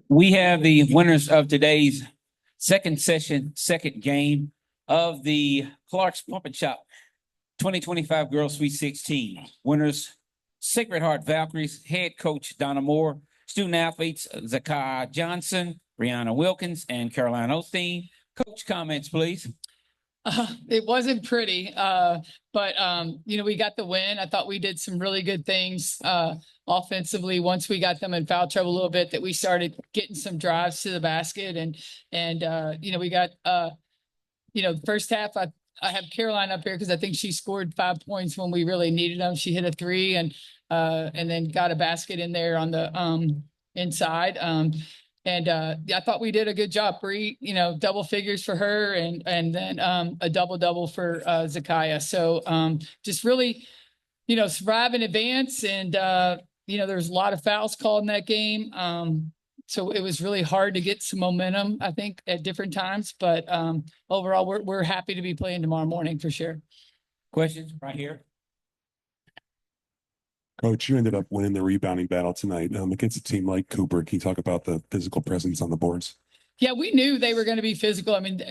We have the winners of today's second game of the Clark's Pump and Shop 2025 Girls Sweet 16. Winners, Sacred Heart Valkyries, head coach Donna Moore, student athletes Zakiah Johnson, Brianna Wilkins, and Caroline Osteen. Coach, comments, please. It wasn't pretty, but we got the win. I thought we did some really good things offensively. Once we got them in foul trouble a little bit, that we started getting some drives to the basket, and we got the first half. I have Caroline up here because I think she scored 5 points when we really needed them. She hit a 3 and then got a basket in there on the inside. I thought we did a good job. Bree, double figures for her, and then a double for Zakiah. So just really, survive in advance. And there's a lot of fouls called in that game. So it was really hard to get some momentum, I think, at different times. But overall, we're happy to be playing tomorrow morning for sure. Questions right here? Coach, you ended up winning the rebounding battle tonight against a team like Cooper. Can you talk about the physical presence on the boards? Yeah, we knew they were going to be physical. I mean,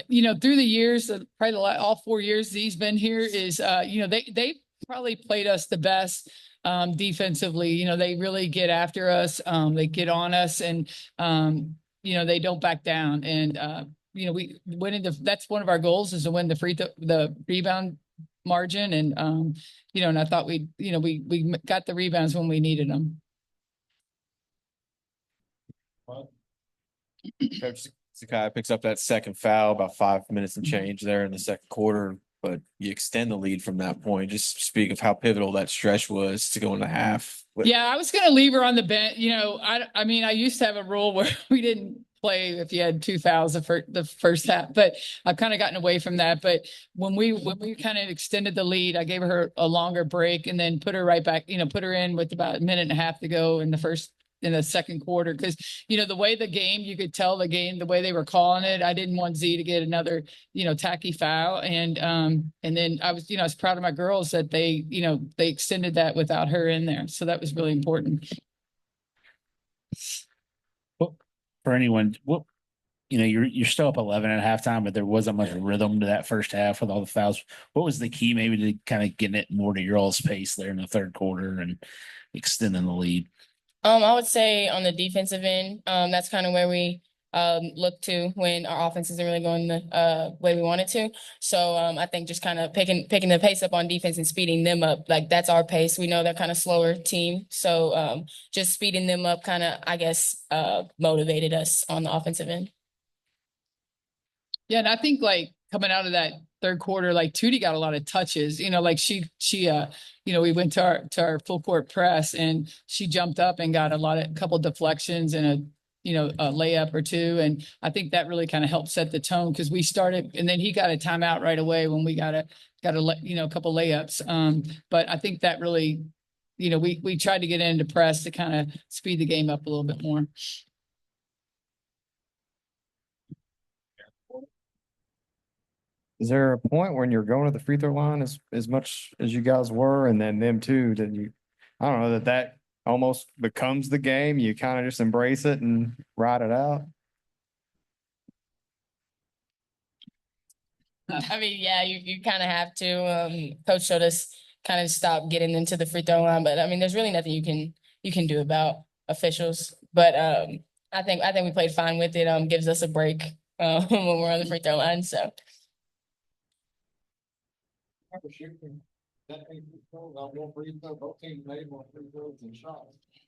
through the years, probably all 4 years he's been here, is they probably played us the best defensively. They really get after us. They get on us, and they don't back down. And we winning that's one of our goals, is to win the rebound margin. And and I thought we got the rebounds when we needed them. Coach Zakiah picks up that second foul, about 5 minutes and change there in the second quarter, but you extend the lead from that point. Just speak of how pivotal that stretch was to go into half. Yeah, I was going to leave her on the bench. I used to have a rule where we didn't play if you had 2 fouls the first half, but I've kind of gotten away from that. But when we kind of extended the lead, I gave her a longer break and then put her right back, put her in with about a minute and a half to go in the second quarter. Because the way you could tell the game, the way they were calling it, I didn't want Z to get another tacky foul. And then I was proud of my girls that they extended that without her in there, so that was really important. For anyone, you're still up 11 at halftime, but there wasn't much rhythm to that first half with all the fouls. What was the key maybe to kind of getting it more to your all's pace there in the third quarter and extending the lead? I would say on the defensive end, that's kind of where we look to when our offense isn't really going the way we want it to. So I think just kind of picking the pace up on defense and speeding them up, like that's our pace. We know they're kind of slower team, so just speeding them up kind of, I guess, motivated us on the offensive end. Yeah, and I think coming out of that third quarter, Tootie got a lot of touches. We went to our full court press, and she jumped up and got a couple deflections and a layup or two. And I think that really kind of helped set the tone, because we started, and then he got a timeout right away when we got a couple layups. But I think that really, we tried to get into press to kind of speed the game up a little bit more. Is there a point when you're going to the free throw line as much as you guys were, and then them too, that I don't know, that almost becomes the game? You kind of just embrace it and ride it out? I mean, yeah, you kind of have to. Coach showed us kind of stop getting into the free throw line, but I mean, there's really nothing you can do about officials. But I think we played fine with it. Gives us a break when we're on the free throw line. So.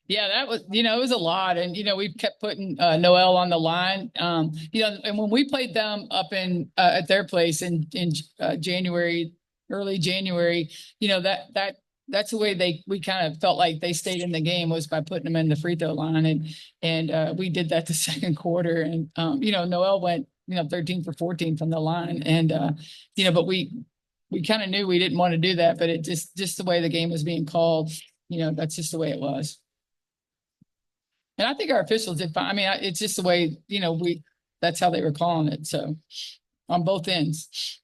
Yeah, that was, it was a lot. And, we kept putting Noelle on the line, and when we played them up at their place in January, early January, that's the way we kind of felt like they stayed in the game, was by putting them in the free throw line. And we did that the second quarter. And, Noelle went, 13 for 14 from the line. And, but we kind of knew we didn't want to do that, but it just the way the game was being called, that's just the way it was. And I think our officials did fine. I mean, it's just the way, that's how they were calling it. So on both ends.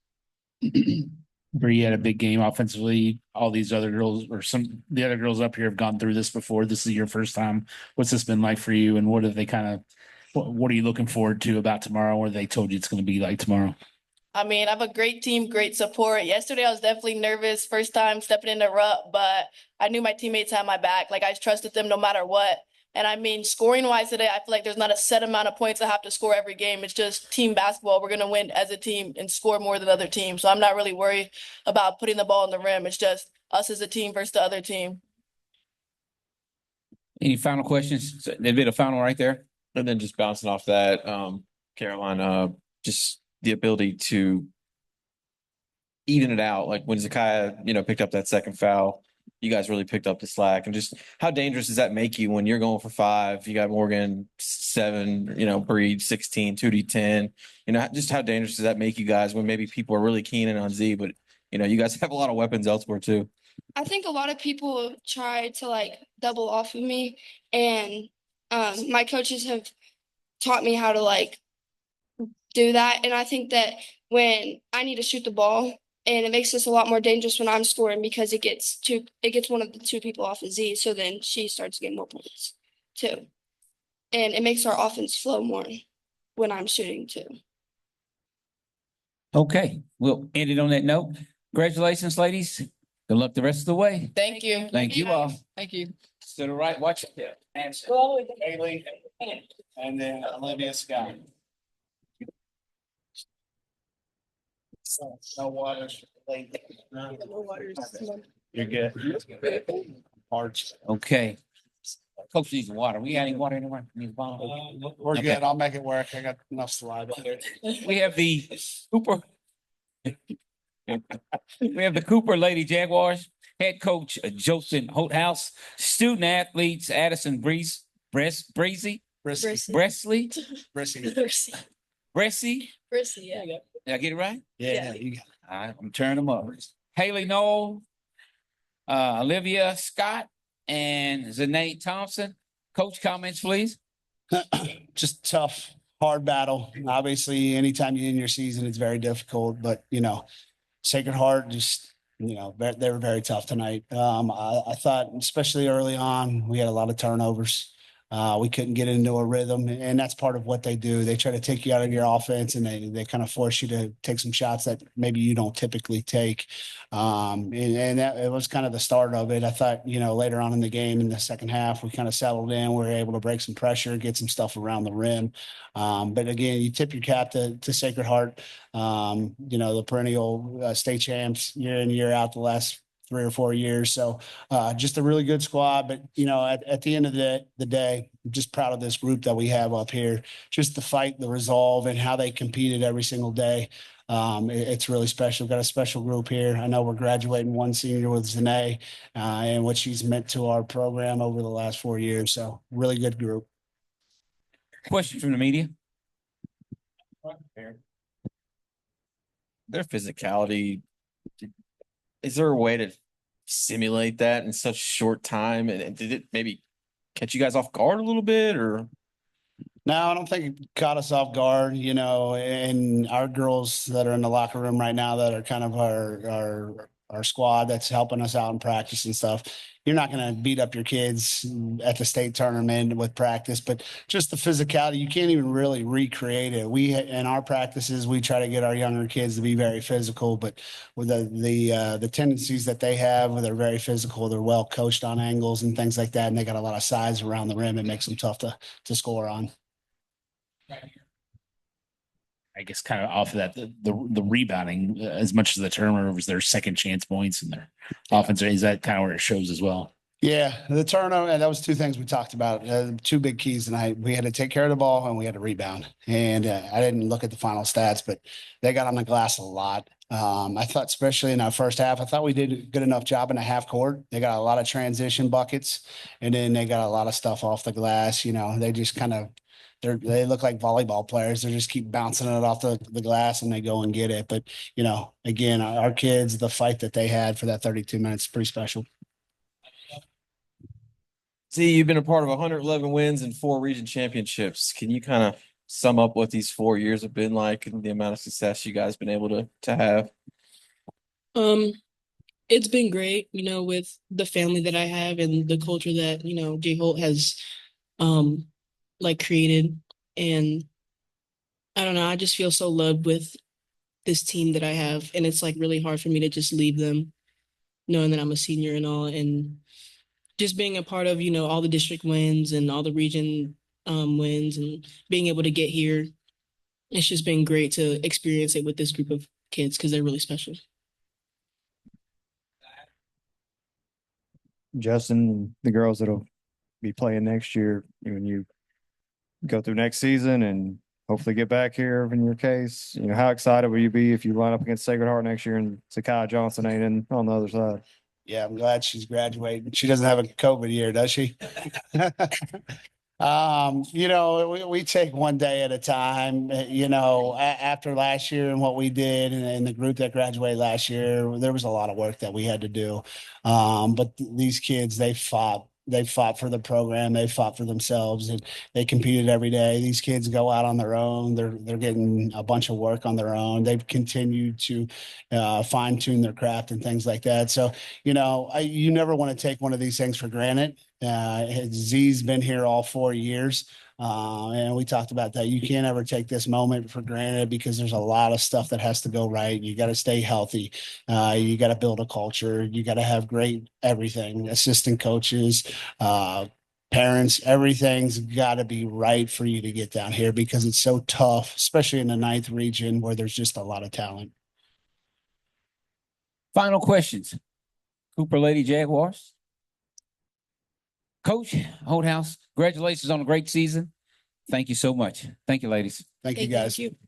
Bree had a big game offensively. All these other girls or the other girls up here have gone through this before. This is your first time. What's this been like for you? And what have they what are you looking forward to about tomorrow? Or they told you it's going to be like tomorrow? I mean, I have a great team, great support. Yesterday, I was definitely nervous, first time stepping in the rut, but I knew my teammates had my back. Like, I trusted them no matter what. And I mean, scoring wise today, I feel like there's not a set amount of points I have to score every game. It's just team basketball. We're going to win as a team and score more than other teams. So I'm not really worried about putting the ball in the rim. It's just us as a team versus the other team. Any final questions? There'd be a final right there. And then just bouncing off that, Caroline, just the ability to even it out. Like when Zakiah, picked up that second foul, you guys really picked up the slack. And just how dangerous does that make you when you're going for 5? You got Morgan 7, Breed 16, 2D10. Just how dangerous does that make you guys when maybe people are really keen in on Z, but you guys have a lot of weapons elsewhere too. I think a lot of people try to double off of me, and my coaches have taught me how to do that. And I think that when I need to shoot the ball, and it makes us a lot more dangerous when I'm scoring because it gets one of the 2 people off of Z, so then she starts getting more points too, and it makes our offense flow more when I'm shooting too. Okay, we'll end it on that note. Congratulations, ladies. Good luck the rest of the way. Thank you. Thank you all. Thank you. To the right, watch it. Answer. Haley, and then Olivia Scott. No water. You're good. Arch. Okay. Coach needs water. We got any water anywhere? Need a bottle? We're Okay. good. I'll make it work. I got enough slide. We have the Cooper. We have the Cooper Lady Jaguars head coach Joseph Holthouse, student athletes Addison Breezy, Brissy. Bresley, Brissy. Bressy. Yeah. Did I get it right? Yeah, you got All right, I'm turning them up. Haley Knoll, Olivia Scott, and Zanae Thompson. Coach, comments, please. just tough, hard battle. Obviously, anytime you're in your season, it's very difficult. But Sacred Heart just they were very tough tonight. I thought, especially early on, we had a lot of turnovers. We couldn't get into a rhythm, and that's part of what they do. They try to take you out of your offense, and they kind of force you to take some shots that maybe you don't typically take. And that it was kind of the start of it. I thought, later on in the game, in the second half, we kind of settled in. We were able to break some pressure, get some stuff around the rim. But again, you tip your cap to Sacred Heart. The perennial state champs year in, year out the last 3 or 4 years. So just a really good squad. But, at the end of the day, I'm just proud of this group that we have up here. Just the fight, the resolve, and how they competed every single day. It's really special. Got a special group here. I know we're graduating one senior with Zanae and what she's meant to our program over the last 4 years. So really good group. Question from the media. Their physicality, is there a way to simulate that in such short time? And did it maybe catch you guys off guard a little bit, or? No, I don't think it caught us off guard, and our girls that are in the locker room right now that are kind of our squad that's helping us out in practice and stuff. You're not going to beat up your kids at the state tournament with practice, but just the physicality, you can't even really recreate it. In our practices, we try to get our younger kids to be very physical, but with the tendencies that they have, they're very physical. They're well coached on angles and things like that, and they got a lot of size around the rim. It makes them tough to score on. I guess kind of off of that, the rebounding, as much as the turnovers, their second chance points and their offense, is that kind of where it shows as well? Yeah, the turnover, and that was 2 things we talked about. 2 big keys tonight. We had to take care of the ball and we had to rebound. And I didn't look at the final stats, but they got on the glass a lot. I thought, especially in our first half, I thought we did a good enough job in the half court. They got a lot of transition buckets, and then they got a lot of stuff off the glass. They just kind of they look like volleyball players. They just keep bouncing it off the glass and they go and get it. But, again, our kids, the fight that they had for that 32 minutes is pretty special. See, you've been a part of 111 wins and 4 region championships. Can you kind of sum up what these 4 years have been like and the amount of success you guys been able to have? Um, it's been great, with the family that I have and the culture that, Jay Holt has like created. And I don't know, I just feel so loved with this team that I have. And it's like really hard for me to just leave them, knowing that I'm a senior and all, and just being a part of, all the district wins and all the region wins and being able to get here. It's just been great to experience it with this group of kids because they're really special. Justin, the girls that'll be playing next year, when you go through next season and hopefully get back here in your case, how excited will you be if you line up against Sacred Heart next year and Zakiya Johnson ain't in on the other side? Yeah, I'm glad she's graduating. She doesn't have a COVID year, does she? We take one day at a time. After last year and what we did, and the group that graduated last year, there was a lot of work that we had to do. But these kids, they fought. They fought for the program. They fought for themselves, and they competed every day. These kids go out on their own. They're getting a bunch of work on their own. They've continued to fine tune their craft and things like that. So, you never want to take one of these things for granted. Z's been here all 4 years. And we talked about that. You can't ever take this moment for granted because there's a lot of stuff that has to go right. You got to stay healthy. You got to build a culture. You got to have great everything, assistant coaches, parents, everything's got to be right for you to get down here because it's so tough, especially in the 9th region where there's just a lot of talent. Final questions. Cooper Lady Jaguars. Coach Holthouse, congratulations on a great season. Thank you so much. Thank you, ladies. Thank you, guys. Thank you.